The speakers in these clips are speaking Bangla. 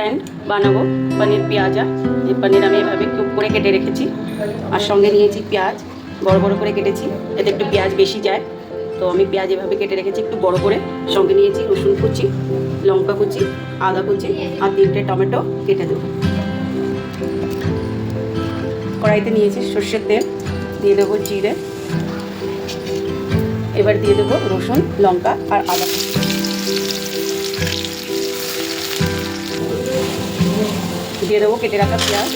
फ्रेंड बनाबो पनीर पेঁয়াজা। ये पनीर আমি এভাবে কিউব করে কেটে রেখেছি আর সঙ্গে নিয়েছি পেঁয়াজ বড় বড় করে কেটেছি, এতে একটু পেঁয়াজ বেশি যায় তো আমি পেঁয়াজ এভাবে কেটে রেখেছি একটু বড় করে। সঙ্গে নিয়েছি রসুন কুচি, লঙ্কা কুচি, আদা কুচি আর 3টে টমেটো কেটে দেবো। কড়াইতে নিয়েছি সর্ষের তেল, দিয়ে দেবো জিরে, এবার দিয়ে দেবো রসুন, লঙ্কা আর আদা কুচি। দিয়ে দেবো কেটে রাখা পেঁয়াজ,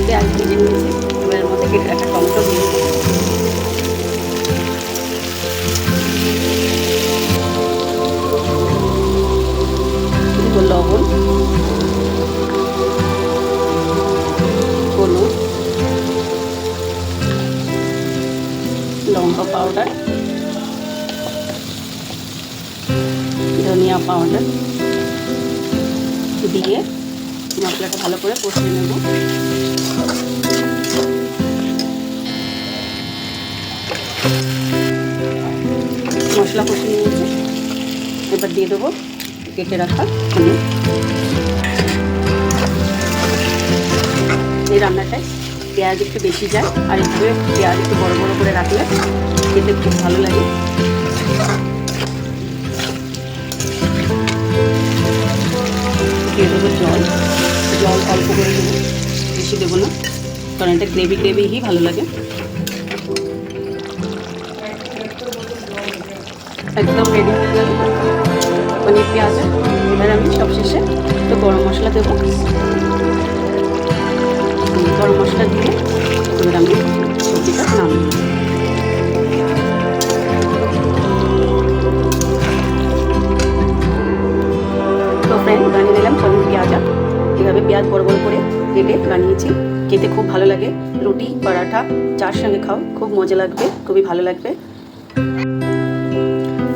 পেঁয়াজ ভেজে নিয়েছি। এবার এর মধ্যে কেটে রাখা টমেটো দিয়ে দেবো, লবণ, হলুদ, লঙ্কা পাউডার, ধনিয়া পাউডার দিয়ে মশলাটা ভালো করে কষিয়ে নেব। মশলা কষিয়ে নিয়েছি, এবার দিয়ে দেবো কেটে রাখা পনির। এই রান্নাটায় পেঁয়াজ একটু বেশি যায় আর এইভাবে পেঁয়াজ একটু বড় বড় করে রাখলে খেতে খুব ভালো লাগে। দিয়ে দেবো জল, জল অল্প করে দেবো, বেশি দেবো না কারণ এটা গ্রেভি গ্রেভিই ভালো লাগে। একদম রেডি হয়ে গেল পনির পেঁয়াজা। এবার আমি সবশেষে একটু গরম মশলা দেবো, গরম মশলা দিয়ে এবার আমি সবজিটা নামিয়ে দেবো। তো ফ্রেন্ড বানিয়ে নিলাম পনির পেঁয়াজা। এভাবে পেঁয়াজ বড় বড় করে কেটে বানিয়েছি, খেতে খুব ভালো লাগে। রুটি, পরাঠা, চার সঙ্গে খাও, খুব মজা লাগবে, খুবই ভালো লাগবে।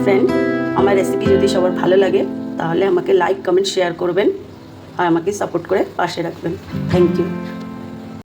ফ্রেন্ড আমার রেসিপি যদি সবার ভালো লাগে তাহলে আমাকে লাইক, কমেন্ট, শেয়ার করবেন আর আমাকে সাপোর্ট করে পাশে রাখবেন। Thank you.